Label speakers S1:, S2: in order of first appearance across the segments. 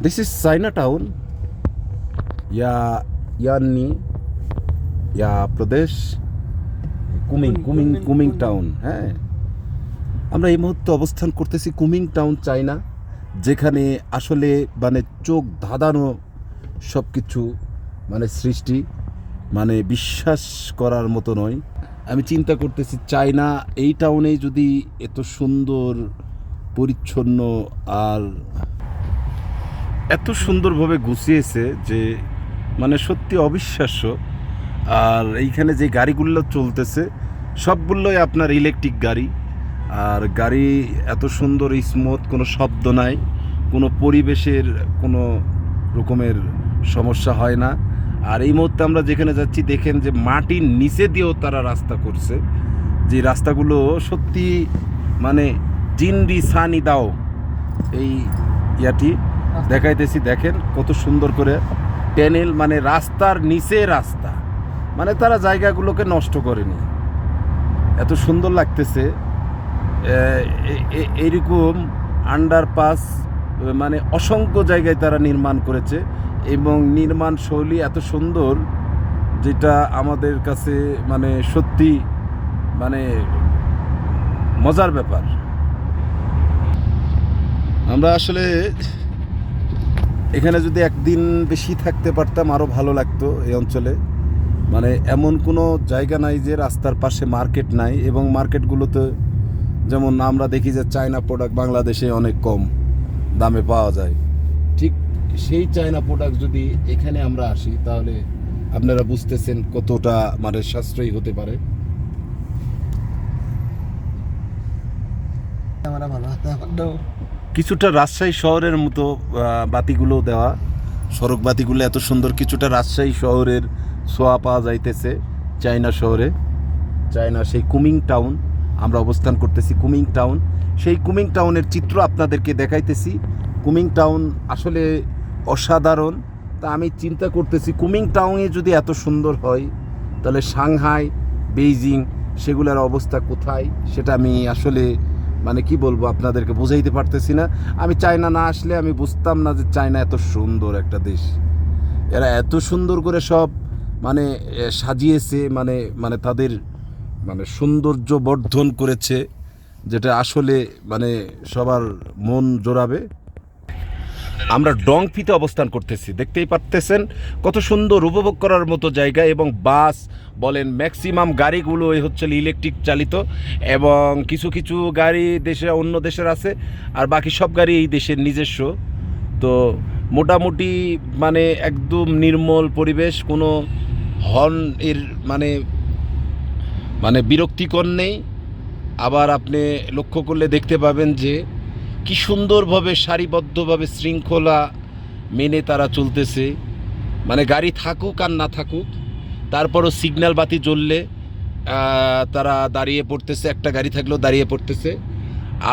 S1: This is Chinatown, यानी या প্রদেশ কুমিং town. হ্যাঁ, আমরা এই মুহূর্তে অবস্থান করতেছি কুমিং টাউন, চায়না, যেখানে আসলে মানে চোখ ধাঁধানো সব কিছু মানে সৃষ্টি, মানে বিশ্বাস করার মতো নয়। আমি চিন্তা করতেছি চায়না এই টাউনে যদি এত সুন্দর পরিচ্ছন্ন আর এত সুন্দরভাবে গুছিয়েছে যে মানে সত্যি অবিশ্বাস্য। আর এইখানে যে গাড়িগুলো চলতেছে সবগুলোই আপনার ইলেকট্রিক গাড়ি, আর গাড়ি এত সুন্দর স্মুথ, কোনো শব্দ নাই, কোনো পরিবেশের কোনো রকমের সমস্যা হয় না। আর এই মুহূর্তে আমরা যেখানে যাচ্ছি দেখেন যে মাটির নিচে দিয়েও তারা রাস্তা করছে, যে রাস্তাগুলো সত্যি মানে জিন্ডি সানি দাও এই ইয়াটি দেখাইতেছি। দেখেন কত সুন্দর করে ট্যানেল, মানে রাস্তার নিচে রাস্তা, মানে তারা জায়গাগুলোকে নষ্ট করেনি, এত সুন্দর লাগতেছে। এইরকম আন্ডারপাস মানে অসংখ্য জায়গায় তারা নির্মাণ করেছে এবং নির্মাণ শৈলী এত সুন্দর, যেটা আমাদের কাছে মানে সত্যি মানে মজার ব্যাপার। আমরা আসলে এখানে যদি একদিন বেশি থাকতে পারতাম আরও ভালো লাগতো এই অঞ্চলে। মানে এমন কোনো জায়গা নাই যে রাস্তার পাশে মার্কেট নাই, এবং মার্কেটগুলোতে যেমন আমরা দেখি যে চায়না প্রোডাক্ট বাংলাদেশে অনেক কম দামে পাওয়া যায়, ঠিক সেই চায়না প্রোডাক্ট যদি এখানে আমরা আসি তাহলে আপনারা বুঝতেছেন কতটা মানে সাশ্রয়ী হতে পারে। কিছুটা রাজশাহী শহরের মতো বাতিগুলো দেওয়া, সড়ক বাতিগুলো এত সুন্দর, কিছুটা রাজশাহী শহরের ছোঁয়া পাওয়া যাইতেছে চায়না শহরে। চায়না সেই কুমিং টাউন, আমরা অবস্থান করতেছি কুমিং টাউন, সেই কুমিং টাউনের চিত্র আপনাদেরকে দেখাইতেছি। কুমিং টাউন আসলে অসাধারণ। তা আমি চিন্তা করতেছি কুমিং টাউনে যদি এত সুন্দর হয় তাহলে সাংহাই, বেইজিং সেগুলোর অবস্থা কোথায়, সেটা আমি আসলে মানে কি বলবো আপনাদেরকে বোঝাইতে পারতেছি না। আমি চায়না না আসলে আমি বুঝতাম না যে চায়না এত সুন্দর একটা দেশ। এরা এত সুন্দর করে সব মানে সাজিয়েছে, মানে মানে তাদের মানে সৌন্দর্য বর্ধন করেছে, যেটা আসলে মানে সবার মন জোড়াবে। আমরা ডংফিতে অবস্থান করতেছি, দেখতেই পারতেছেন কত সুন্দর উপভোগ করার মতো জায়গা, এবং বাস বলেন ম্যাক্সিমাম গাড়িগুলো হচ্ছে ইলেকট্রিক চালিত, এবং কিছু কিছু গাড়ি দেশে অন্য দেশের আছে, আর বাকি সব গাড়ি এই দেশের নিজস্ব। তো মোটামুটি মানে একদম নির্মল পরিবেশ, কোনো হর্ন এর মানে মানে বিরক্তিকর নেই। আবার আপনি লক্ষ্য করলে দেখতে পাবেন যে কি সুন্দরভাবে সারিবদ্ধভাবে শৃঙ্খলা মেনে তারা চলতেছে, মানে গাড়ি থাকুক আর না থাকুক তারপরও সিগন্যাল বাতি জ্বললে তারা দাঁড়িয়ে পড়তেছে, একটা গাড়ি থাকলেও দাঁড়িয়ে পড়তেছে।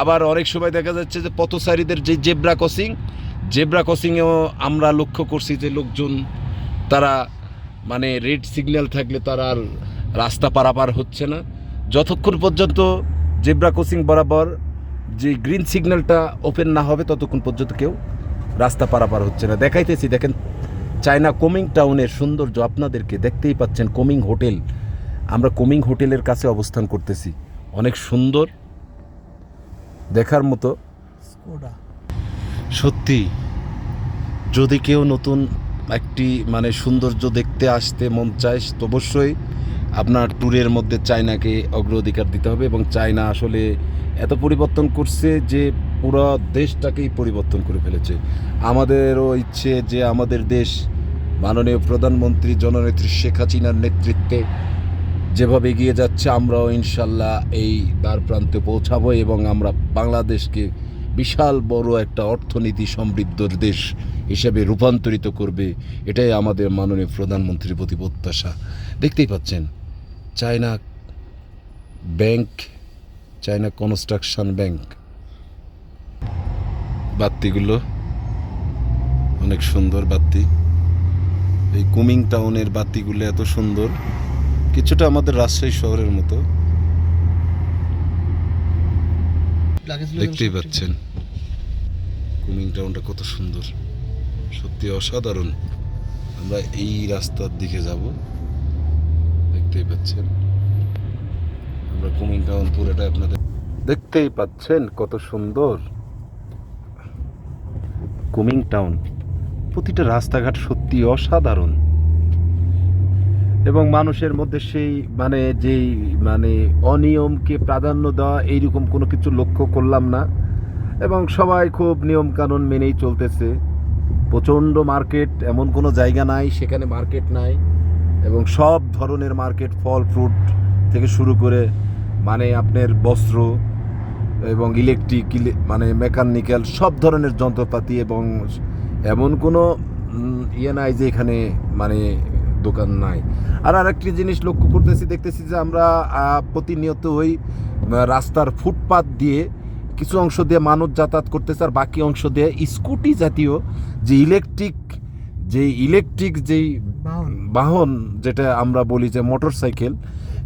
S1: আবার অনেক সময় দেখা যাচ্ছে যে পথচারীদের যে জেব্রা ক্রসিংয়েও আমরা লক্ষ্য করছি যে লোকজন তারা মানে রেড সিগন্যাল থাকলে তারা আর রাস্তা পারাপার হচ্ছে না, যতক্ষণ পর্যন্ত জেব্রা ক্রসিং বরাবর যে গ্রিন সিগন্যালটা ওপেন না হবে ততক্ষণ পর্যন্ত কেউ রাস্তা পারাপার হচ্ছে না। দেখাইতেছি, দেখেন চায়না কুমিং টাউনের সৌন্দর্য আপনাদেরকে, দেখতেই পাচ্ছেন কুমিং হোটেল। আমরা কুমিং হোটেলের কাছে অবস্থান করতেছি, অনেক সুন্দর দেখার মতো। সত্যি যদি কেউ নতুন একটি মানে সৌন্দর্য দেখতে আসতে মন চায় তো অবশ্যই আপনার ট্যুরের মধ্যে চায়নাকে অগ্রাধিকার দিতে হবে। এবং চায়না আসলে এত পরিবর্তন করছে যে পুরো দেশটাকেই পরিবর্তন করে ফেলেছে। আমাদেরও ইচ্ছে যে আমাদের দেশ মাননীয় প্রধানমন্ত্রী জননেত্রী শেখ হাসিনার নেতৃত্বে যেভাবে এগিয়ে যাচ্ছে আমরাও ইনশাল্লাহ এই দ্বার প্রান্তে পৌঁছাবো, এবং আমরা বাংলাদেশকে বিশাল বড় একটা অর্থনীতি সমৃদ্ধর দেশ হিসেবে রূপান্তরিত করবে, এটাই আমাদের মাননীয় প্রধানমন্ত্রীর প্রতি প্রত্যাশা। দেখতেই পাচ্ছেন China bank, China construction bank, বাতিগুলো অনেক সুন্দর বাতি। এই কুমিং টাউনের বাতিগুলো এত সুন্দর, কিছুটা আমাদের রাজশাহী শহরের মতো, দেখতেই পাচ্ছেন কুমিং টাউনটা কত সুন্দর। সত্যি অসাধারণ। আমরা এই রাস্তার দিকে যাব, দেখতেই পাচ্ছেন। আমরা কুমিং টাউন পুরোটা আপনাদের দেখতেই পাচ্ছেন, কত সুন্দর কুমিং টাউন। প্রতিটা রাস্তাঘাট সত্যি অসাধারণ, এবং মানুষের মধ্যে সেই যেই অনিয়মকে প্রাধান্য দেওয়া এইরকম কোনো কিছু লক্ষ্য করলাম না, এবং সবাই খুব নিয়ম কানুন মেনেই চলতেছে। প্রচণ্ড মার্কেট, এমন কোনো জায়গা নাই সেখানে মার্কেট নাই, এবং সব ধরনের মার্কেট, ফল ফ্রুট থেকে শুরু করে আপনার বস্ত্র এবং ইলেকট্রিক মেকানিক্যাল সব ধরনের যন্ত্রপাতি, এবং এমন কোনো ইয়ে নাই যে এখানে দোকান নাই। আর আরেকটি জিনিস লক্ষ্য দেখতেছি যে আমরা প্রতিনিয়তই রাস্তার ফুটপাত দিয়ে কিছু অংশ দিয়ে মানুষ যাতায়াত করতেছে, আর বাকি অংশ দিয়ে স্কুটি জাতীয় যে ইলেকট্রিক যেই বাহন, যেটা আমরা বলি যে মোটর সাইকেল,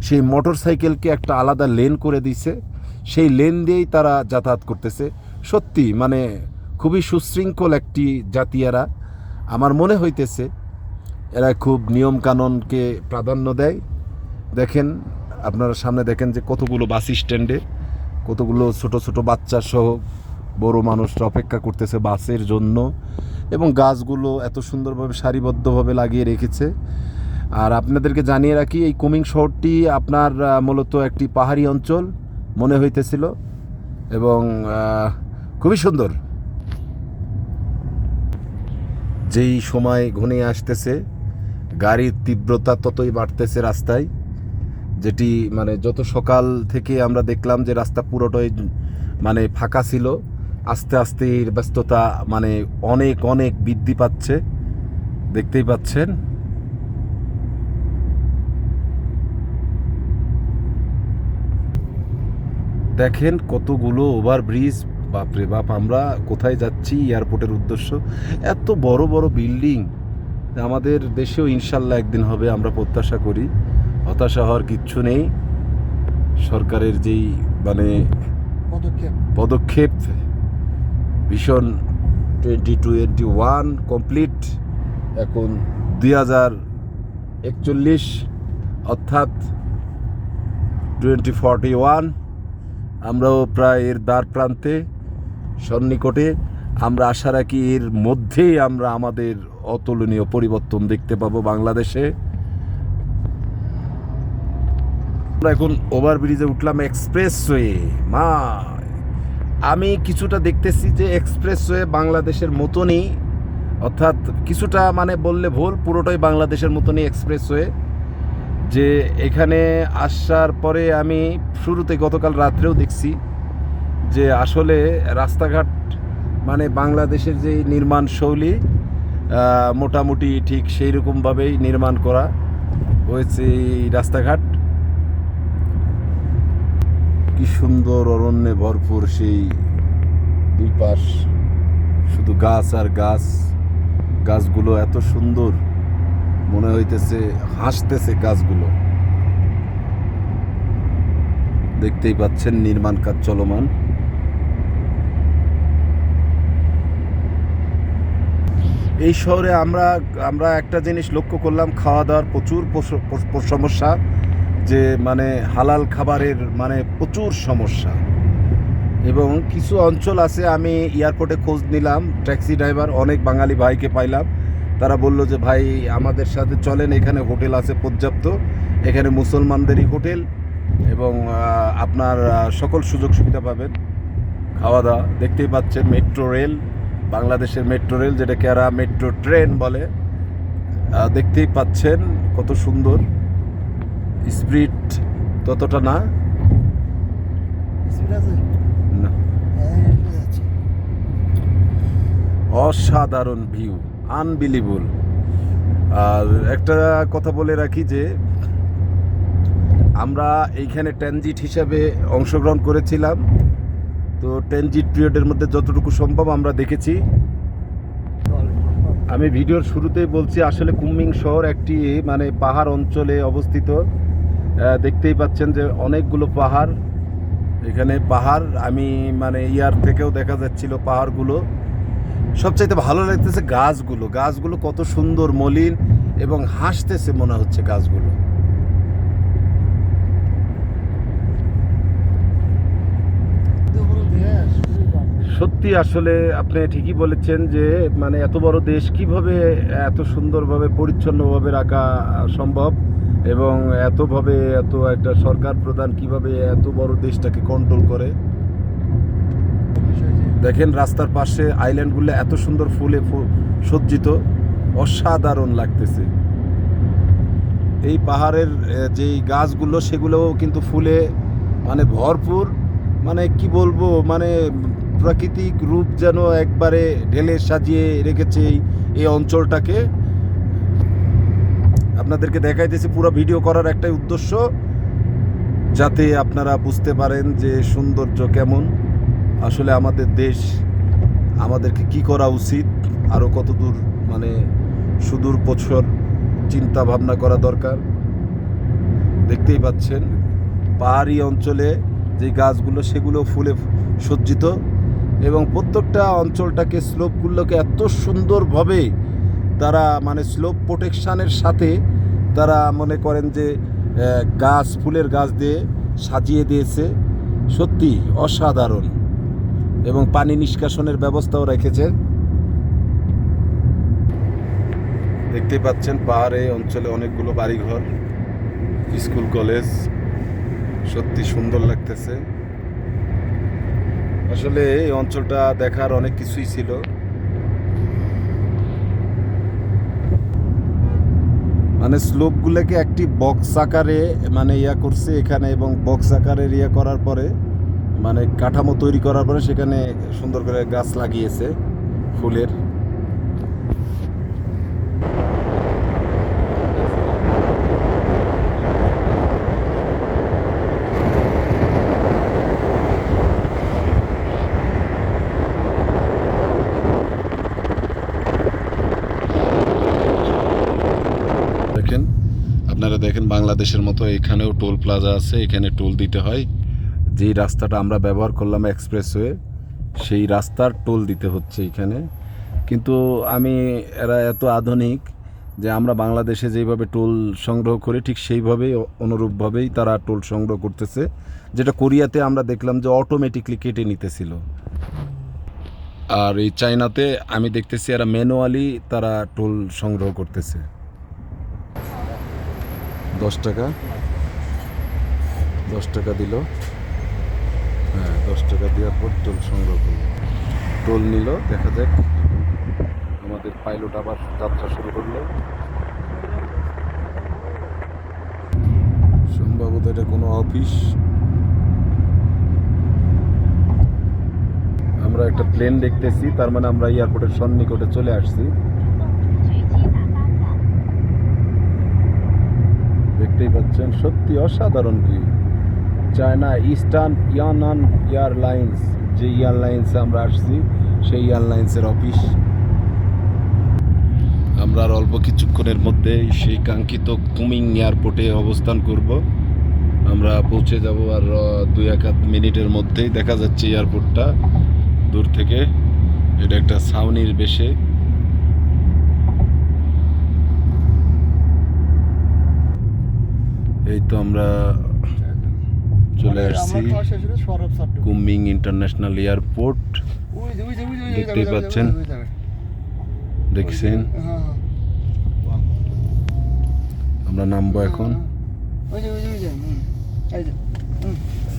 S1: সেই মোটর সাইকেলকে একটা আলাদা লেন করে দিছে, সেই লেন দিয়েই তারা যাতায়াত করতেছে। সত্যি খুবই সুশৃঙ্খল একটি জাতি এরা। আমার মনে হইতেছে এরা খুব নিয়ম কানুনকে প্রাধান্য দেয়। দেখেন, আপনারা সামনে দেখেন যে কতগুলো বাস স্ট্যান্ডে কতগুলো ছোট ছোট বাচ্চা সহ বড় মানুষরা অপেক্ষা করতেছে বাসের জন্য, এবং গাছগুলো এত সুন্দরভাবে সারিবদ্ধভাবে লাগিয়ে রেখেছে। আর আপনাদেরকে জানিয়ে রাখি, এই কুমিং শহরটি আপনার মূলত একটি পাহাড়ি অঞ্চল মনে হইতেছিল, এবং খুবই সুন্দর। যেই সময় ঘনিয়ে আসতেছে, গাড়ির তীব্রতা ততই বাড়তেছে রাস্তায়, যেটি যত সকাল থেকে আমরা দেখলাম যে রাস্তা পুরোটাই ফাঁকা ছিল, আস্তে আস্তে এর ব্যস্ততা অনেক অনেক বৃদ্ধি পাচ্ছে, দেখতেই পাচ্ছেন। দেখেন কতগুলো ওভারব্রিজ, বাপরে বাপ। আমরা কোথায় যাচ্ছি? এয়ারপোর্টের উদ্দেশ্য। এত বড় বড় বিল্ডিং আমাদের দেশেও ইনশাল্লাহ একদিন হবে, আমরা প্রত্যাশা করি। হতাশা হওয়ার কিচ্ছু নেই। সরকারের যেই পদক্ষেপ ভীষণ 2021 কমপ্লিট, এখন 2041 অর্থাৎ 2041, আমরাও প্রায় এর দ্বার প্রান্তে, সন্নিকটে। আমরা আশা রাখি এর মধ্যেই আমরা আমাদের অতুলনীয় পরিবর্তন দেখতে পাবো বাংলাদেশে। আমরা এখন ওভারব্রিজে উঠলাম, এক্সপ্রেসওয়ে। আমি কিছুটা দেখতেছি যে এক্সপ্রেসওয়ে বাংলাদেশের মতনই, অর্থাৎ কিছুটা বললে ভুল, পুরোটাই বাংলাদেশের মতনই এক্সপ্রেসওয়ে। যে এখানে আসার পরে আমি শুরুতে গতকাল রাত্রেও দেখছি যে আসলে রাস্তাঘাট বাংলাদেশের যে নির্মাণ শৈলী মোটামুটি ঠিক সেই রকমভাবেই নির্মাণ করা হয়েছে এই রাস্তাঘাট। কি সুন্দর অরণ্যে ভরপুর, সেই দুই পাশ শুধু গাছ আর গাছ। গাছগুলো এত সুন্দর, মনে হইতেছে হাসতেছে গাছগুলো। দেখতেই পাচ্ছেন নির্মাণ কাজ চলমান। এই শহরে আমরা একটা জিনিস লক্ষ্য করলাম, খাওয়া দাওয়ার প্রচুর সমস্যা, যে হালাল খাবারের প্রচুর সমস্যা। এবং কিছু অঞ্চল আছে, আমি এয়ারপোর্টে খোঁজ নিলাম, ট্যাক্সি ড্রাইভার অনেক বাঙালি ভাইকে পাইলাম, তারা বলল যে ভাই আমাদের সাথে চলেন, এখানে হোটেল আছে পর্যাপ্ত, এখানে মুসলমানদেরই হোটেল, এবং আপনার সকল সুযোগ সুবিধা পাবেন, খাওয়া দাওয়া। দেখতেই পাচ্ছেন মেট্রো রেল, বাংলাদেশের মেট্রো রেল, যেটাকে এরা মেট্রো ট্রেন বলে। দেখতেই পাচ্ছেন কত সুন্দর, স্পিড ততটা না, অসাধারণ ভিউ, আনবিলিভেবল। আর একটা কথা বলে রাখি যে আমরা এইখানে ট্রানজিট হিসাবে অংশগ্রহণ করেছিলাম, তো ট্রানজিট পিরিয়ডের মধ্যে যতটুকু সম্ভব আমরা দেখেছি। আমি ভিডিওর শুরুতেই বলছি, আসলে কুমিং শহর একটি পাহাড় অঞ্চলে অবস্থিত। দেখতেই পাচ্ছেন যে অনেকগুলো পাহাড়, এখানে পাহাড়, আমি ইয়ার থেকেও দেখা যাচ্ছিল পাহাড়গুলো। সবচাইতে ভালো লাগতেছে গাছগুলো, গাছগুলো কত সুন্দর মলিন এবং হাসতেছে মনে হচ্ছে গাছগুলো। সত্যি আসলে আপনি ঠিকই বলেছেন যে মানে এত বড় দেশ কিভাবে এত সুন্দরভাবে পরিচ্ছন্নভাবে রাখা সম্ভব, এবং এত একটা সরকার প্রধান কিভাবে এত বড় দেশটাকে কন্ট্রোল করে। দেখেন রাস্তার পাশে আইল্যান্ডগুলো এত সুন্দর ফুলে সজ্জিত, অসাধারণ লাগতেছে। এই পাহাড়ের যেই গাছগুলো সেগুলোও কিন্তু ফুলে মানে ভরপুর, মানে কি বলবো, মানে প্রাকৃতিক রূপ যেন একবারে ঢেলে সাজিয়ে রেখেছে এই অঞ্চলটাকে। আপনাদেরকে দেখাইতেছি, পুরো ভিডিও করার একটাই উদ্দেশ্য, যাতে আপনারা বুঝতে পারেন যে সৌন্দর্য কেমন। আসলে আমাদের দেশ, আমাদেরকে কি করা উচিত, আরও কত দূর মানে সুদূর প্রসার চিন্তা ভাবনা করা দরকার। দেখতেই পাচ্ছেন পাহাড়ি অঞ্চলে যে গাছগুলো সেগুলো ফুলে সজ্জিত, এবং প্রত্যেকটা অঞ্চলটাকে স্লোপগুলোকে এত সুন্দরভাবে তারা মানে স্লোপ প্রোটেকশানের সাথে তারা মনে করেন যে গাছ, ফুলের গাছ দিয়ে সাজিয়ে দিয়েছে। সত্যি অসাধারণ, এবং পানি নিষ্কাশনের ব্যবস্থাও রেখেছে। দেখতেই পাচ্ছেন পাহাড়ে অঞ্চলে অনেকগুলো বাড়িঘর, স্কুল, কলেজ, সত্যি সুন্দর লাগতেছে। আসলে এই অঞ্চলটা দেখার অনেক কিছুই ছিল। মানে স্লোপগুলোকে একটি বক্স আকারে মানে ইয়া করছে এখানে, এবং বক্স আকারের ইয়া করার পরে মানে কাঠামো তৈরি করার পরে সেখানে সুন্দর করে গাছ লাগিয়েছে ফুলের। দেখেন, আপনারা দেখেন বাংলাদেশের মতো এখানেও টোল প্লাজা আছে, এখানে টোল দিতে হয়। যেই রাস্তাটা আমরা ব্যবহার করলাম এক্সপ্রেসওয়ে, সেই রাস্তার টোল দিতে হচ্ছে এখানে। কিন্তু এরা এত আধুনিক যে আমরা বাংলাদেশে যেইভাবে টোল সংগ্রহ করি ঠিক সেইভাবেই অনুরূপভাবেই তারা টোল সংগ্রহ করতেছে, যেটা কোরিয়াতে আমরা দেখলাম যে অটোমেটিকলি কেটে নিতেছিল। আর এই চায়নাতে আমি দেখতেছি এরা ম্যানুয়ালি তারা টোল সংগ্রহ করতেছে। 10 টাকা, 10 টাকা দিল। হ্যাঁ, 10 টাকা দেওয়ার পর টোল সংগ্রহ করলো, টোল নিল। দেখা যাক, আমাদের পাইলট আবার যাত্রা শুরু করলো। সম্ভবত এটা কোনো অফিস। আমরা একটা প্লেন দেখতেছি, তার মানে আমরা এয়ারপোর্টের সন্নিকটে চলে আসছি। দেখতেই পাচ্ছেন সত্যি অসাধারণ ভিউ। চায়না ইস্টার্ন ইয়ানান এয়ারলাইন্স, যে এয়ারলাইন্সে আমরা আসছি সেই এয়ারলাইন্সের অফিস। আমরা আর অল্প কিছুক্ষণের মধ্যে সেই কাঙ্ক্ষিত কুমিং এয়ারপোর্টে অবস্থান করব। আমরা পৌঁছে যাব আর 2-1 মিনিটের মধ্যেই। দেখা যাচ্ছে এয়ারপোর্টটা দূর থেকে, এটা একটা ছাউনির বেশে। এই তো আমরা চলে আসছি কুমিং ইন্টারন্যাশনাল এয়ারপোর্ট। দেখতেই পাচ্ছেন, দেখছেন। আমরা নামবো এখন।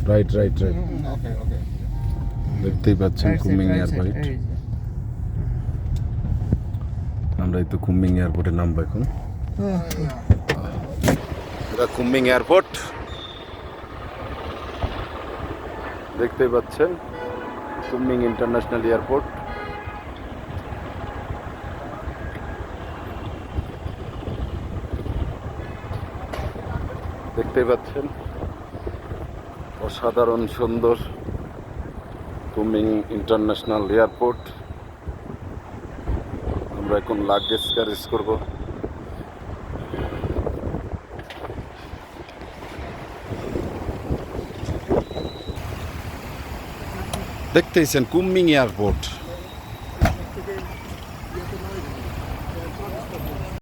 S1: রাইট রাইট রাইট, দেখতেই পাচ্ছেন কুমিং এয়ারপোর্ট। আমরা এই তো কুমিং এয়ারপোর্টে নামবো এখন। এটা কুমিং এয়ারপোর্ট, দেখতেই পাচ্ছেন কুমিং ইন্টারন্যাশনাল এয়ারপোর্ট। দেখতেই পাচ্ছেন অসাধারণ সুন্দর কুমিং ইন্টারন্যাশনাল এয়ারপোর্ট। আমরা এখন লাগেজ ক্যারেজ করব। দেখতেইছেন কুমিং এয়ারপোর্ট।
S2: ইয়েতে না